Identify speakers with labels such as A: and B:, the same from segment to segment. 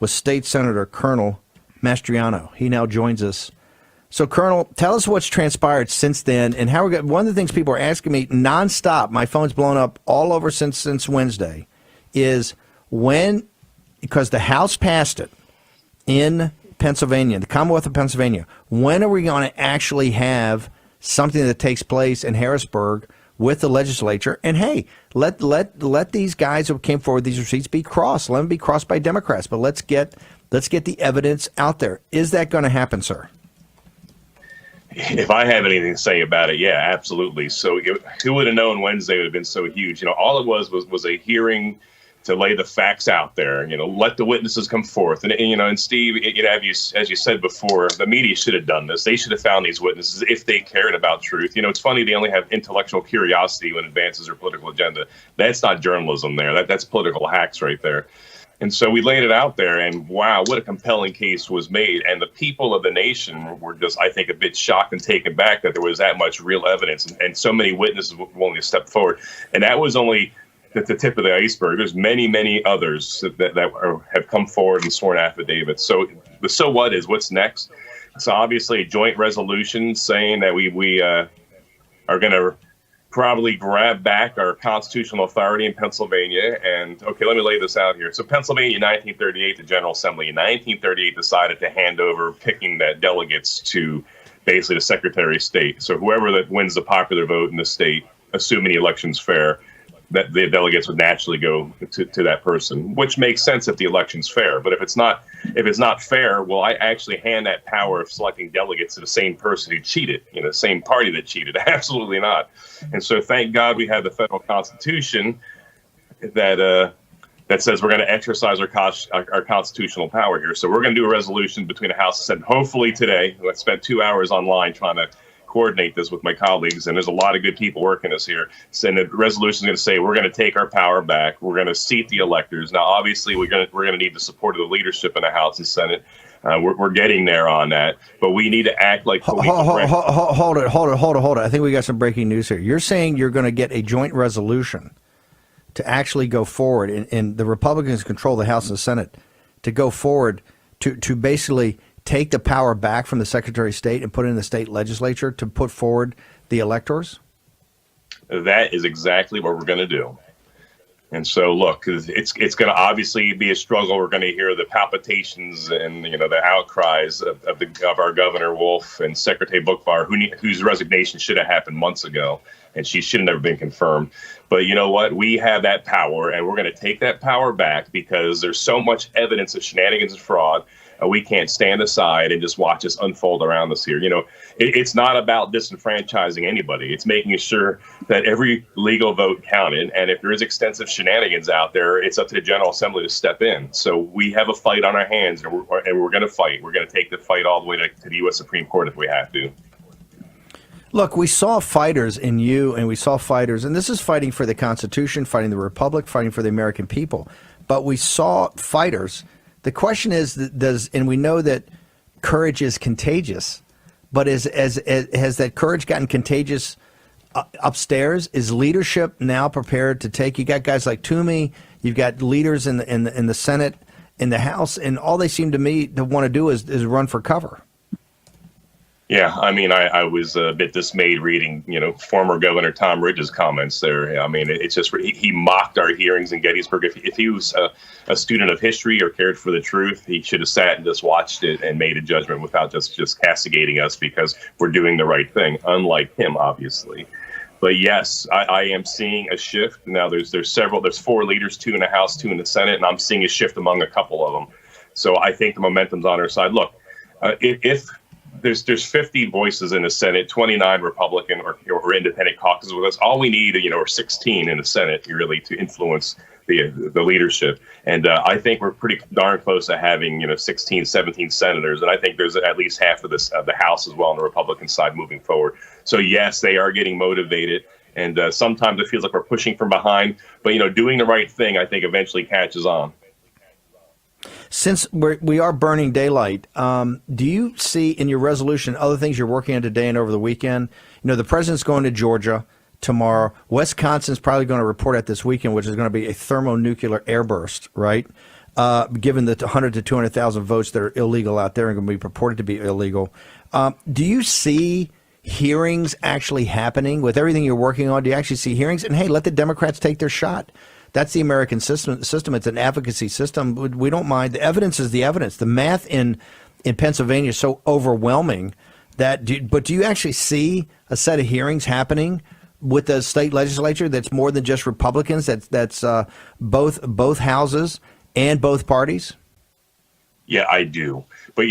A: with State Senator Colonel Mastriano. He now joins us. So, Colonel, tell us what's transpired since then, and how we're going. One of the things people are asking me nonstop, my phone's blown up all over since Wednesday, is when, because the House passed it in Pennsylvania, the Commonwealth of Pennsylvania, when are we going to actually have something that takes place in Harrisburg with the legislature? And hey, let these guys who came forward, these receipts, be crossed. Let them be crossed by Democrats, but let's get the evidence out there. Is that going to happen, sir?
B: If I have anything to say about it, yeah, absolutely. So who would have known Wednesday would have been so huge? All it was a hearing to lay the facts out there, let the witnesses come forth. And Steve, as you said before, the media should have done this. They should have found these witnesses if they cared about truth. It's funny, they only have intellectual curiosity when it advances their political agenda. That's not journalism there. That's political hacks right there. And so we laid it out there, and wow, what a compelling case was made. And the people of the nation were just, I think, a bit shocked and taken back that there was that much real evidence and so many witnesses willing to step forward. And that was only the tip of the iceberg. There's many, many others that have come forward and sworn affidavits. So the so what is what's next. So obviously a joint resolution saying that we are going to probably grab back our constitutional authority in Pennsylvania. And okay, let me lay this out here. So Pennsylvania, 1938, the General Assembly in 1938 decided to hand over picking the delegates to basically the Secretary of State. So whoever that wins the popular vote in the state, assuming the election's fair, that the delegates would naturally go to that person, which makes sense if the election's fair. But if it's not fair, well, I actually hand that power of selecting delegates to the same person who cheated, the same party that cheated. Absolutely not. And so thank God we have the federal constitution that says we're going to exercise our constitutional power here. So we're going to do a resolution between the House and Senate, hopefully today. I spent 2 hours online trying to coordinate this with my colleagues, and there's a lot of good people working this here. So the resolution is going to say we're going to take our power back. We're going to seat the electors. Now, obviously, we're going to need the support of the leadership in the House and Senate. We're getting there on that, but we need to act like.
A: Hold it. I think we got some breaking news here. You're saying you're going to get a joint resolution to actually go forward, and the Republicans control the House and the Senate, to go forward to basically take the power back from the Secretary of State and put it in the state legislature to put forward the electors?
B: That is exactly what we're going to do. And so, look, it's going to obviously be a struggle. We're going to hear the palpitations and the outcries of our Governor Wolf and Secretary Bookvar, whose resignation should have happened months ago, and she should have never been confirmed. But you know what? We have that power, and we're going to take that power back because there's so much evidence of shenanigans and fraud. We can't stand aside and just watch this unfold around us here. It's not about disenfranchising anybody. It's making sure that every legal vote counted. And if there is extensive shenanigans out there, it's up to the General Assembly to step in. So we have a fight on our hands, and we're going to fight. We're going to take the fight all the way to the U.S. Supreme Court if we have to.
A: Look, we saw fighters in you, and we saw fighters, and this is fighting for the Constitution, fighting the Republic, fighting for the American people. But we saw fighters. The question is, and we know that courage is contagious, but has that courage gotten contagious upstairs? Is leadership now prepared to take? You got guys like Toomey, you've got leaders in the Senate, in the House, and all they seem to me to want to do is run for cover.
B: Yeah, I mean, I was a bit dismayed reading, former Governor Tom Ridge's comments there. I mean, it's just he mocked our hearings in Gettysburg. If he was a student of history or cared for the truth, he should have sat and just watched it and made a judgment without just castigating us because we're doing the right thing, unlike him, obviously. But yes, I am seeing a shift. Now, there's 4 leaders, 2 in the House, 2 in the Senate, and I'm seeing a shift among a couple of them. So I think the momentum's on our side. Look, if there's 50 voices in the Senate, 29 Republican or independent caucuses with us. All we need, are 16 in the Senate really to influence the leadership. And I think we're pretty darn close to having 16, 17 senators. And I think there's at least half of the House as well on the Republican side moving forward. So yes, they are getting motivated. And sometimes it feels like we're pushing from behind. But doing the right thing, I think eventually catches on.
A: Since we are burning daylight, do you see in your resolution other things you're working on today and over the weekend? The president's going to Georgia tomorrow. Wisconsin's probably going to report out this weekend, which is going to be a thermonuclear airburst, right? given the 100 to 200,000 votes that are illegal out there and going to be purported to be illegal. Do you see hearings actually happening with everything you're working on? Do you actually see hearings? And hey, let the Democrats take their shot. That's the American system. It's an advocacy system. We don't mind. The evidence is the evidence. The math in Pennsylvania is so overwhelming that. But do you actually see a set of hearings happening with the state legislature that's more than just Republicans? That's both houses and both parties.
B: Yeah, I do. But,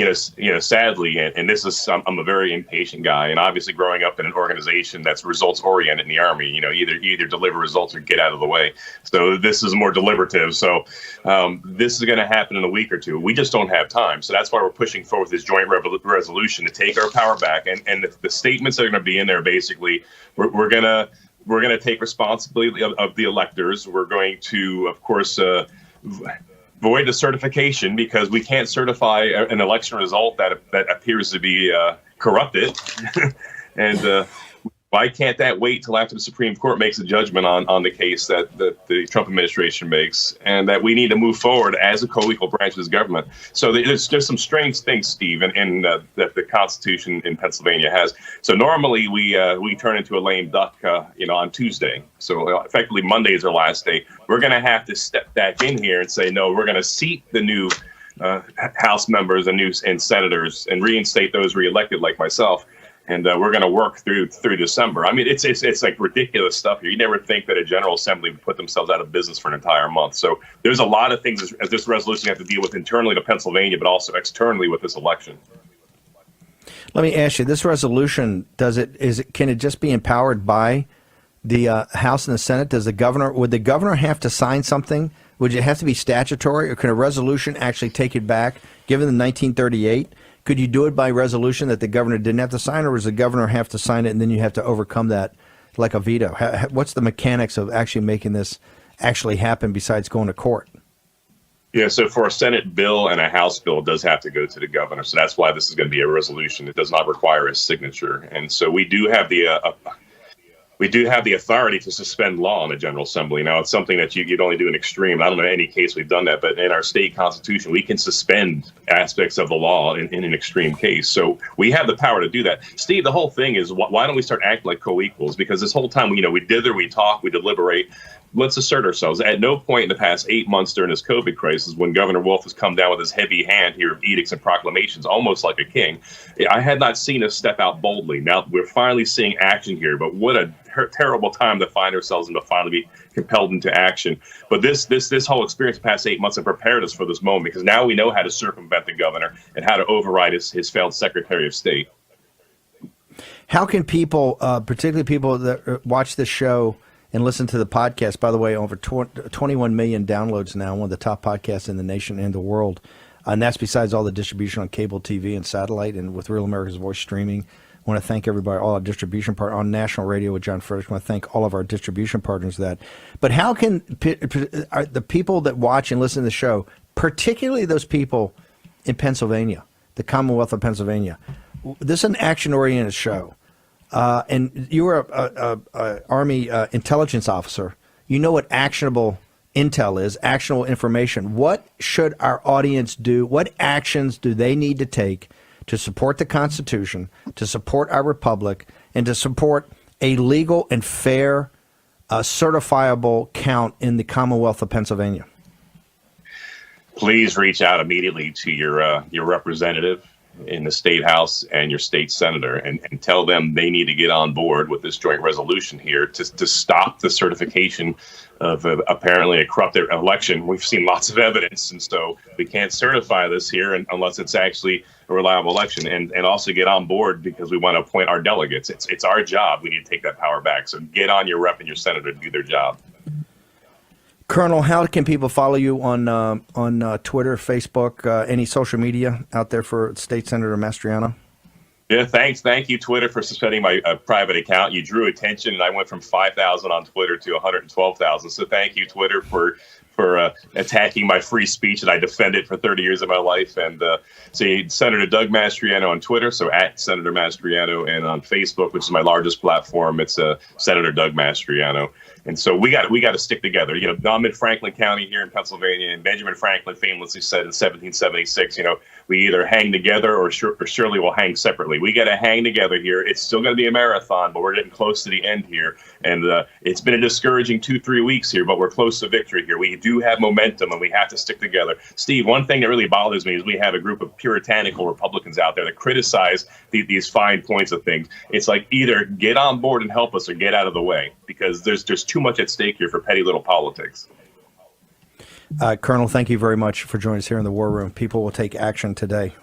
B: sadly, and this is, I'm a very impatient guy. And obviously growing up in an organization that's results oriented in the Army, either deliver results or get out of the way. So this is more deliberative. So this is going to happen in a week or two. We just don't have time. So that's why we're pushing forward this joint resolution to take our power back. And the statements that are going to be in there, basically, we're going to take responsibility of the electors. We're going to, of course, void the certification because we can't certify an election result that appears to be corrupted. And why can't that wait till after the Supreme Court makes a judgment on the case that the Trump administration makes, and that we need to move forward as a co-equal branch of this government? So there's some strange things, Steve, that the Constitution in Pennsylvania has. So normally we turn into a lame duck, on Tuesday. So effectively Monday is our last day. We're going to have to step back in here and say, no, we're going to seat the new House members and senators and reinstate those reelected like myself. And we're going to work through December. I mean, it's like ridiculous stuff here. You never think that a General Assembly would put themselves out of business for an entire month. So there's a lot of things as this resolution have to deal with internally to Pennsylvania, but also externally with this election.
A: Let me ask you: this resolution can it just be empowered by the House and the Senate? Would the governor have to sign something? Would it have to be statutory, or can a resolution actually take it back? Given the 1938. Could you do it by resolution that the governor didn't have to sign, or does the governor have to sign it and then you have to overcome that like a veto? What's the mechanics of actually making this actually happen besides going to court?
B: Yeah, so for a Senate bill and a House bill, it does have to go to the governor. So that's why this is going to be a resolution. It does not require a signature. And so we do have the authority to suspend law in the General Assembly. Now, it's something that you'd only do in extreme. I don't know any case we've done that, but in our state constitution, we can suspend aspects of the law in an extreme case. So we have the power to do that. Steve, the whole thing is, why don't we start acting like co-equals? Because this whole time, we dither, we talk, we deliberate. Let's assert ourselves. At no point in the past 8 months during this COVID crisis, when Governor Wolf has come down with his heavy hand here of edicts and proclamations, almost like a king, I had not seen us step out boldly. Now we're finally seeing action here, but what a terrible time to find ourselves and to finally be compelled into action. But this whole experience the past 8 months have prepared us for this moment, because now we know how to circumvent the governor and how to override his failed Secretary of State.
A: How can people, particularly people that watch this show and listen to the podcast, by the way, over 21 million downloads now, one of the top podcasts in the nation and the world. And that's besides all the distribution on cable TV and satellite and with Real America's Voice streaming. I want to thank everybody, all our distribution partners on national radio with John Frederick. I want to thank all of our distribution partners for that. But how can the people that watch and listen to the show, particularly those people in Pennsylvania, the Commonwealth of Pennsylvania, this is an action-oriented show. And you were a Army intelligence officer. You know what actionable intel is, actionable information. What should our audience do? What actions do they need to take to support the Constitution, to support our republic, and to support a legal and fair, certifiable count in the Commonwealth of Pennsylvania?
B: Please reach out immediately to your representative in the state house and your state senator and tell them they need to get on board with this joint resolution here to stop the certification of apparently a corrupted election. We've seen lots of evidence, and so we can't certify this here unless it's actually a reliable election, and also get on board because we want to appoint our delegates. It's our job. We need to take that power back. So get on your rep and your senator to do their job.
A: Colonel, how can people follow you on Twitter, Facebook, any social media out there for State Senator Mastriano?
B: Yeah, thanks. Thank you, Twitter, for suspending my private account. You drew attention, and I went from 5,000 on Twitter to 112,000. So thank you, Twitter, for attacking my free speech that I defended for 30 years of my life. And see Senator Doug Mastriano on Twitter, so at Senator Mastriano, and on Facebook, which is my largest platform, it's Senator Doug Mastriano. And so we got to stick together. You know, I'm in Franklin County here in Pennsylvania, and Benjamin Franklin famously said in 1776, you know, we either hang together or surely we'll hang separately. We got to hang together here. It's still going to be a marathon, but we're getting close to the end here. And it's been a discouraging 2-3 weeks here, but we're close to victory here. We do have momentum, and we have to stick together. Steve, one thing that really bothers me is we have a group of puritanical Republicans out there that criticize these fine points of things. It's like either get on board and help us or get out of the way, because there's too much at stake here for petty little politics.
A: Colonel, thank you very much for joining us here in the War Room. People will take action today.